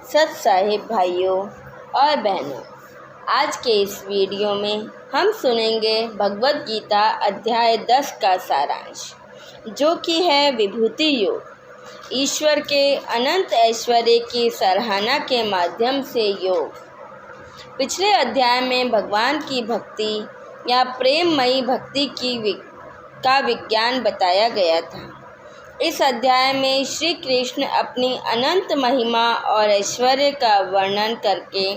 सत साहिब भाइयों और बहनों, आज के इस वीडियो में हम सुनेंगे भगवद गीता अध्याय 10 का सारांश, जो कि है विभूति योग। ईश्वर के अनंत ऐश्वर्य की सराहना के माध्यम से योग। पिछले अध्याय में भगवान की भक्ति या प्रेममयी भक्ति का विज्ञान बताया गया था। इस अध्याय में श्री कृष्ण अपनी अनंत महिमा और ऐश्वर्य का वर्णन करके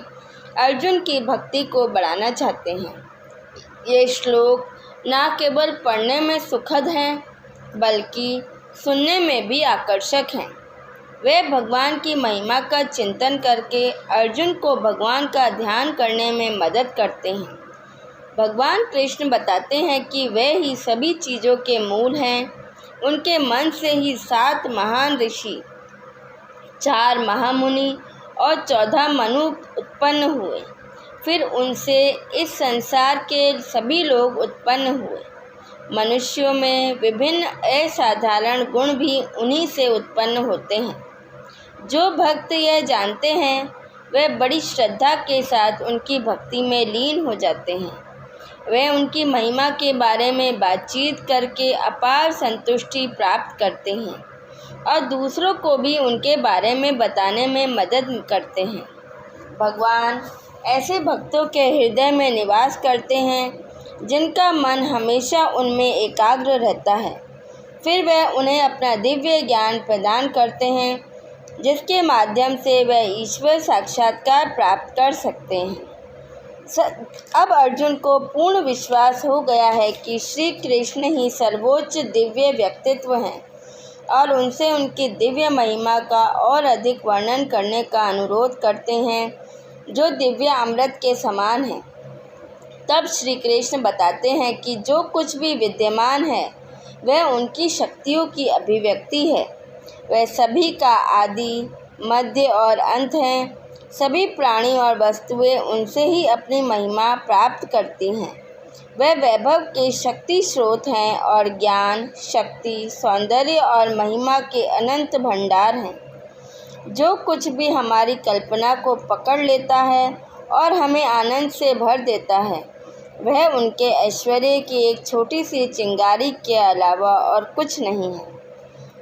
अर्जुन की भक्ति को बढ़ाना चाहते हैं। ये श्लोक न केवल पढ़ने में सुखद हैं, बल्कि सुनने में भी आकर्षक हैं। वे भगवान की महिमा का चिंतन करके अर्जुन को भगवान का ध्यान करने में मदद करते हैं। भगवान कृष्ण बताते हैं कि वे ही सभी चीज़ों के मूल हैं। उनके मन से ही 7 महान ऋषि, 4 महामुनि और 14 मनु उत्पन्न हुए। फिर उनसे इस संसार के सभी लोग उत्पन्न हुए। मनुष्यों में विभिन्न असाधारण गुण भी उन्हीं से उत्पन्न होते हैं। जो भक्त यह जानते हैं, वे बड़ी श्रद्धा के साथ उनकी भक्ति में लीन हो जाते हैं। वे उनकी महिमा के बारे में बातचीत करके अपार संतुष्टि प्राप्त करते हैं और दूसरों को भी उनके बारे में बताने में मदद करते हैं। भगवान ऐसे भक्तों के हृदय में निवास करते हैं जिनका मन हमेशा उनमें एकाग्र रहता है। फिर वे उन्हें अपना दिव्य ज्ञान प्रदान करते हैं, जिसके माध्यम से वे ईश्वर साक्षात्कार प्राप्त कर सकते हैं। अब अर्जुन को पूर्ण विश्वास हो गया है कि श्री कृष्ण ही सर्वोच्च दिव्य व्यक्तित्व हैं और उनसे उनकी दिव्य महिमा का और अधिक वर्णन करने का अनुरोध करते हैं, जो दिव्य अमृत के समान है। तब श्री कृष्ण बताते हैं कि जो कुछ भी विद्यमान है, वह उनकी शक्तियों की अभिव्यक्ति है। वह सभी का आदि, मध्य और अंत हैं। सभी प्राणी और वस्तुएं उनसे ही अपनी महिमा प्राप्त करती हैं। वे वैभव के शक्ति स्रोत हैं और ज्ञान, शक्ति, सौंदर्य और महिमा के अनंत भंडार हैं। जो कुछ भी हमारी कल्पना को पकड़ लेता है और हमें आनंद से भर देता है, वह उनके ऐश्वर्य की एक छोटी सी चिंगारी के अलावा और कुछ नहीं है।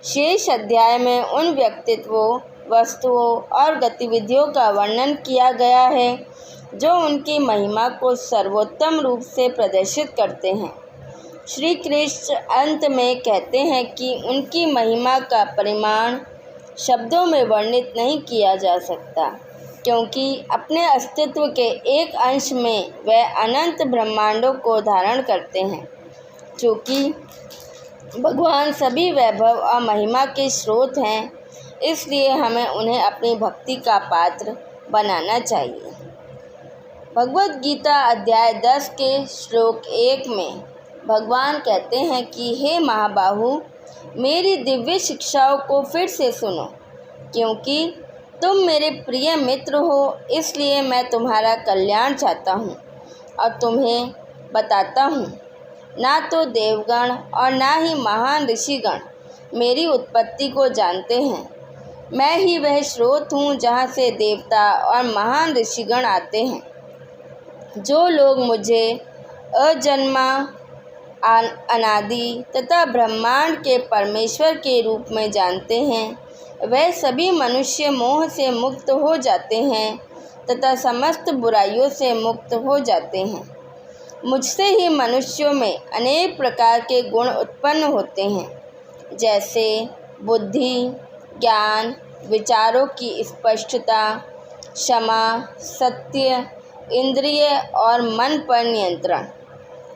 शेष अध्याय में उन व्यक्तित्वों, वस्तुओं और गतिविधियों का वर्णन किया गया है जो उनकी महिमा को सर्वोत्तम रूप से प्रदर्शित करते हैं। श्री कृष्ण अंत में कहते हैं कि उनकी महिमा का परिमाण शब्दों में वर्णित नहीं किया जा सकता, क्योंकि अपने अस्तित्व के एक अंश में वह अनंत ब्रह्मांडों को धारण करते हैं। चूँकि भगवान सभी वैभव और महिमा के स्रोत हैं, इसलिए हमें उन्हें अपनी भक्ति का पात्र बनाना चाहिए। भगवद गीता अध्याय 10 के श्लोक 1 में भगवान कहते हैं कि हे महाबाहु, मेरी दिव्य शिक्षाओं को फिर से सुनो, क्योंकि तुम मेरे प्रिय मित्र हो। इसलिए मैं तुम्हारा कल्याण चाहता हूँ और तुम्हें बताता हूँ। ना तो देवगण और ना ही महान ऋषिगण मेरी उत्पत्ति को जानते हैं। मैं ही वह स्रोत हूँ जहाँ से देवता और महान ऋषिगण आते हैं। जो लोग मुझे अजन्मा, अनादि तथा ब्रह्मांड के परमेश्वर के रूप में जानते हैं, वह सभी मनुष्य मोह से मुक्त हो जाते हैं तथा समस्त बुराइयों से मुक्त हो जाते हैं। मुझसे ही मनुष्यों में अनेक प्रकार के गुण उत्पन्न होते हैं, जैसे बुद्धि, ज्ञान, विचारों की स्पष्टता, क्षमा, सत्य, इंद्रिय और मन पर नियंत्रण,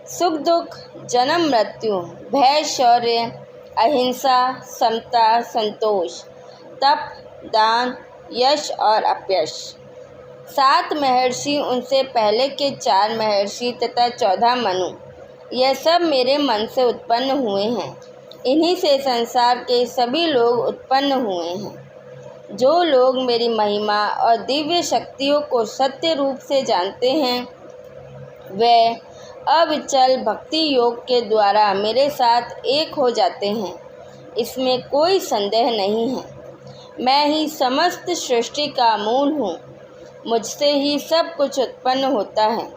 सुख दुख, जन्म मृत्यु, भय, शौर्य, अहिंसा, समता, संतोष, तप, दान, यश और अपयश। 7 महर्षि, उनसे पहले के 4 महर्षि तथा 14 मनु, यह सब मेरे मन से उत्पन्न हुए हैं। इन्हीं से संसार के सभी लोग उत्पन्न हुए हैं। जो लोग मेरी महिमा और दिव्य शक्तियों को सत्य रूप से जानते हैं, वे अविचल भक्ति योग के द्वारा मेरे साथ एक हो जाते हैं। इसमें कोई संदेह नहीं है। मैं ही समस्त सृष्टि का मूल हूँ। मुझसे ही सब कुछ उत्पन्न होता है।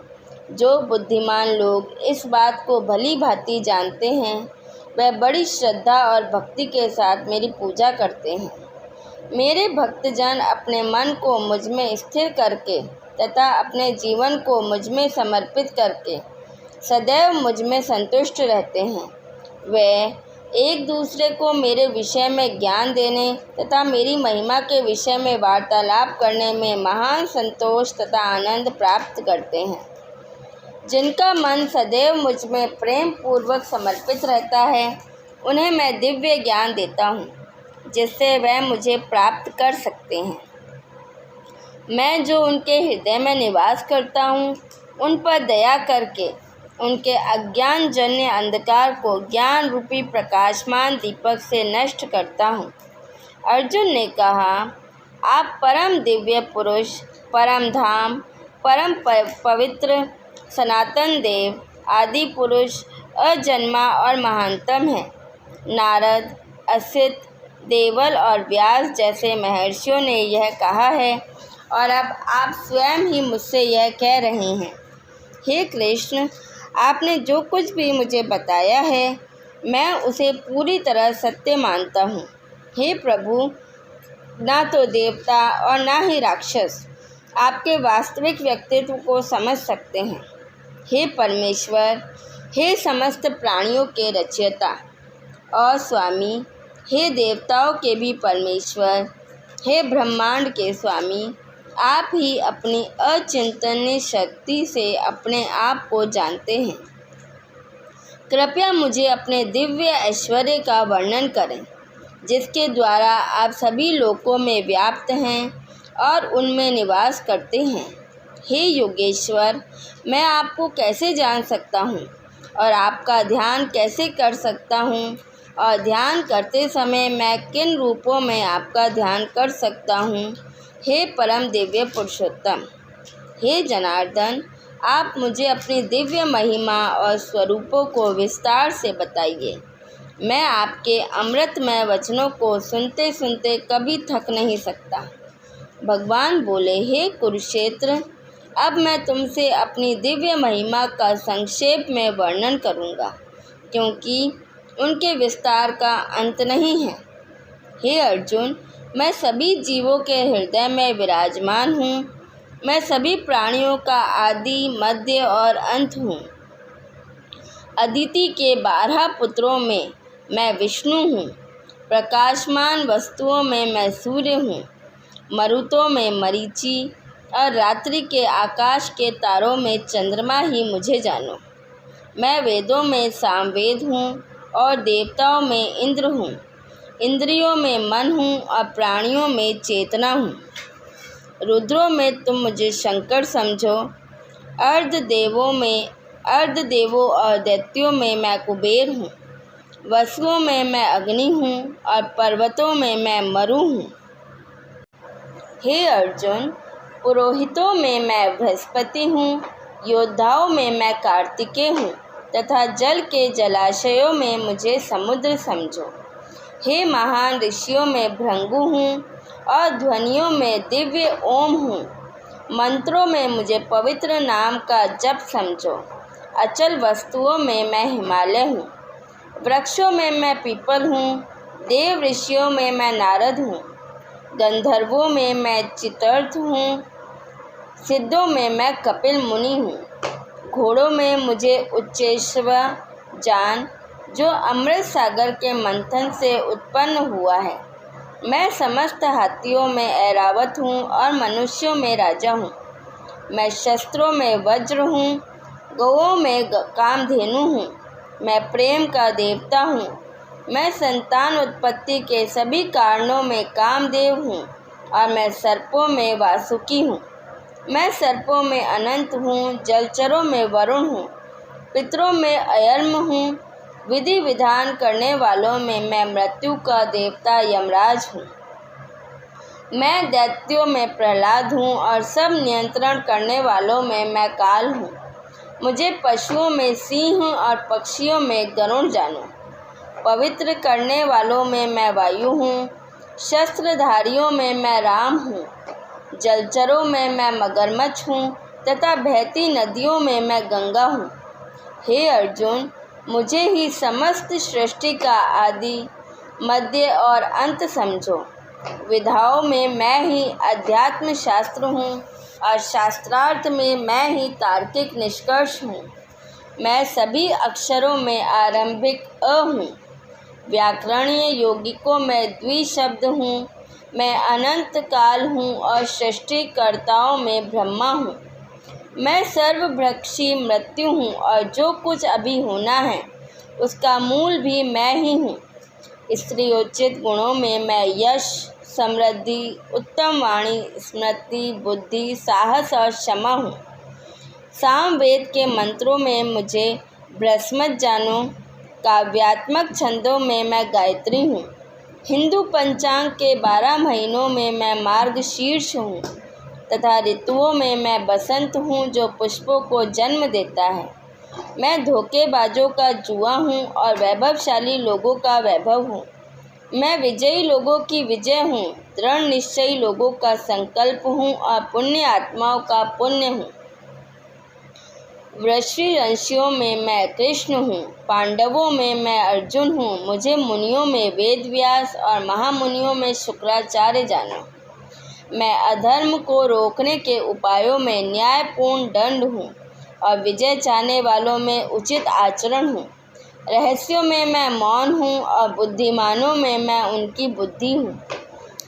जो बुद्धिमान लोग इस बात को भली भांति जानते हैं, वह बड़ी श्रद्धा और भक्ति के साथ मेरी पूजा करते हैं। मेरे भक्तजन अपने मन को मुझ में स्थिर करके तथा अपने जीवन को मुझ में समर्पित करके सदैव मुझ में संतुष्ट रहते हैं। वे एक दूसरे को मेरे विषय में ज्ञान देने तथा मेरी महिमा के विषय में वार्तालाप करने में महान संतोष तथा आनंद प्राप्त करते हैं। जिनका मन सदैव मुझ में प्रेम पूर्वक समर्पित रहता है, उन्हें मैं दिव्य ज्ञान देता हूँ, जिससे वह मुझे प्राप्त कर सकते हैं। मैं जो उनके हृदय में निवास करता हूँ, उन पर दया करके उनके अज्ञान जन्य अंधकार को ज्ञान रूपी प्रकाशमान दीपक से नष्ट करता हूँ। अर्जुन ने कहा, आप परम दिव्य पुरुष, परम धाम, परम पवित्र, सनातन देव, आदि पुरुष, अजन्मा और महानतम हैं। नारद, असित, देवल और व्यास जैसे महर्षियों ने यह कहा है और अब आप स्वयं ही मुझसे यह कह रहे हैं। हे कृष्ण, आपने जो कुछ भी मुझे बताया है, मैं उसे पूरी तरह सत्य मानता हूँ। हे प्रभु, ना तो देवता और ना ही राक्षस आपके वास्तविक व्यक्तित्व को समझ सकते हैं। हे परमेश्वर, हे समस्त प्राणियों के रचयिता और स्वामी, हे देवताओं के भी परमेश्वर, हे ब्रह्मांड के स्वामी, आप ही अपनी अचिंतनीय शक्ति से अपने आप को जानते हैं। कृपया मुझे अपने दिव्य ऐश्वर्य का वर्णन करें, जिसके द्वारा आप सभी लोकों में व्याप्त हैं और उनमें निवास करते हैं। हे योगेश्वर, मैं आपको कैसे जान सकता हूँ और आपका ध्यान कैसे कर सकता हूँ, और ध्यान करते समय मैं किन रूपों में आपका ध्यान कर सकता हूँ। हे परम दिव्य पुरुषोत्तम, हे जनार्दन, आप मुझे अपनी दिव्य महिमा और स्वरूपों को विस्तार से बताइए। मैं आपके अमृतमय वचनों को सुनते सुनते कभी थक नहीं सकता। भगवान बोले, हे कुरुक्षेत्र, अब मैं तुमसे अपनी दिव्य महिमा का संक्षेप में वर्णन करूँगा, क्योंकि उनके विस्तार का अंत नहीं है। हे अर्जुन, मैं सभी जीवों के हृदय में विराजमान हूँ। मैं सभी प्राणियों का आदि, मध्य और अंत हूँ। अदिति के 12 पुत्रों में मैं विष्णु हूँ। प्रकाशमान वस्तुओं में मैं सूर्य हूँ। मरुतों में मरीचि और रात्रि के आकाश के तारों में चंद्रमा ही मुझे जानो। मैं वेदों में सामवेद हूँ और देवताओं में इंद्र हूँ। इंद्रियों में मन हूँ और प्राणियों में चेतना हूँ। रुद्रों में तुम मुझे शंकर समझो। अर्धदेवों और दैत्यों में मैं कुबेर हूँ। वसुओं में मैं अग्नि हूँ और पर्वतों में मैं मरु हूँ। हे अर्जुन, पुरोहितों में मैं बृहस्पति हूँ। योद्धाओं में मैं कार्तिकेय हूँ तथा जल के जलाशयों में मुझे समुद्र समझो। हे महान ऋषियों में भृंगु हूँ और ध्वनियों में दिव्य ओम हूँ। मंत्रों में मुझे पवित्र नाम का जप समझो। अचल वस्तुओं में मैं हिमालय हूँ। वृक्षों में मैं पीपल हूँ। देव ऋषियों में मैं नारद हूँ। गंधर्वों में मैं चित्ररथ हूँ। सिद्धों में मैं कपिल मुनि हूँ। घोड़ों में मुझे उच्चैश्रव जान, जो अमृत सागर के मंथन से उत्पन्न हुआ है। मैं समस्त हाथियों में ऐरावत हूँ और मनुष्यों में राजा हूँ। मैं शस्त्रों में वज्र हूँ। गौओं में कामधेनु हूँ। मैं प्रेम का देवता हूँ। मैं संतान उत्पत्ति के सभी कारणों में कामदेव हूँ और मैं सर्पों में वासुकी हूँ। मैं सर्पों में अनंत हूँ। जलचरों में वरुण हूँ। पितरों में अयर्म हूँ। विधि विधान करने वालों में मैं मृत्यु का देवता यमराज हूँ। मैं दैत्यों में प्रहलाद हूँ और सब नियंत्रण करने वालों में मैं काल हूँ। मुझे पशुओं में सिंह और पक्षियों में गरुड़ जानो। पवित्र करने वालों में मैं वायु हूँ। शस्त्रधारियों में मैं राम हूँ, जलचरों में मैं मगरमच्छ हूँ तथा बहती नदियों में मैं गंगा हूँ। हे अर्जुन, मुझे ही समस्त सृष्टि का आदि, मध्य और अंत समझो। विधाओं में मैं ही अध्यात्म शास्त्र हूँ और शास्त्रार्थ में मैं ही तार्किक निष्कर्ष हूँ। मैं सभी अक्षरों में आरंभिक अ हूँ। व्याकरणीय यौगिकों में द्विशब्द हूँ। मैं अनंत काल हूँ और सृष्टिकर्ताओं में ब्रह्मा हूँ। मैं सर्वभक्षी मृत्यु हूँ और जो कुछ अभी होना है उसका मूल भी मैं ही हूँ। स्त्रीयोचित गुणों में मैं यश, समृद्धि, उत्तम वाणी, स्मृति, बुद्धि, साहस और क्षमा हूँ। सामवेद के मंत्रों में मुझे ब्रह्मस्मृत जानो। काव्यात्मक छंदों में मैं गायत्री हूँ। हिंदू पंचांग के 12 महीनों में मैं मार्गशीर्ष हूँ तथा ऋतुओं में मैं बसंत हूँ जो पुष्पों को जन्म देता है। मैं धोखेबाजों का जुआ हूँ और वैभवशाली लोगों का वैभव हूँ। मैं विजयी लोगों की विजय हूँ, दृढ़ निश्चयी लोगों का संकल्प हूँ और पुण्य आत्माओं का पुण्य हूँ। वृषिरंशियों में मैं कृष्ण हूँ, पांडवों में मैं अर्जुन हूँ। मुझे मुनियों में वेदव्यास और महामुनियों में शुक्राचार्य जानो। मैं अधर्म को रोकने के उपायों में न्यायपूर्ण दंड हूँ और विजय चाहने वालों में उचित आचरण हूँ। रहस्यों में मैं मौन हूँ और बुद्धिमानों में मैं उनकी बुद्धि हूँ।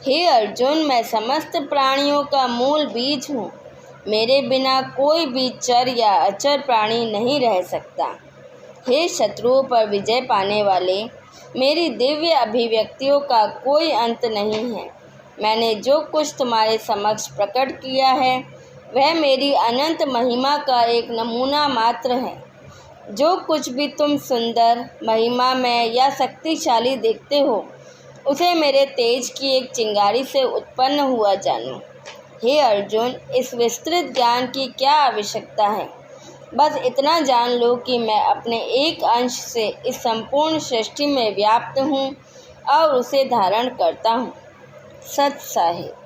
हे अर्जुन, मैं समस्त प्राणियों का मूल बीज हूँ। मेरे बिना कोई भी चर या अचर प्राणी नहीं रह सकता। हे शत्रुओं पर विजय पाने वाले, मेरी दिव्य अभिव्यक्तियों का कोई अंत नहीं है। मैंने जो कुछ तुम्हारे समक्ष प्रकट किया है वह मेरी अनंत महिमा का एक नमूना मात्र है। जो कुछ भी तुम सुंदर, महिमामय या शक्तिशाली देखते हो उसे मेरे तेज की एक चिंगारी से उत्पन्न हुआ जानो। हे अर्जुन, इस विस्तृत ज्ञान की क्या आवश्यकता है? बस इतना जान लो कि मैं अपने एक अंश से इस संपूर्ण सृष्टि में व्याप्त हूँ और उसे धारण करता हूँ। सत साहिब।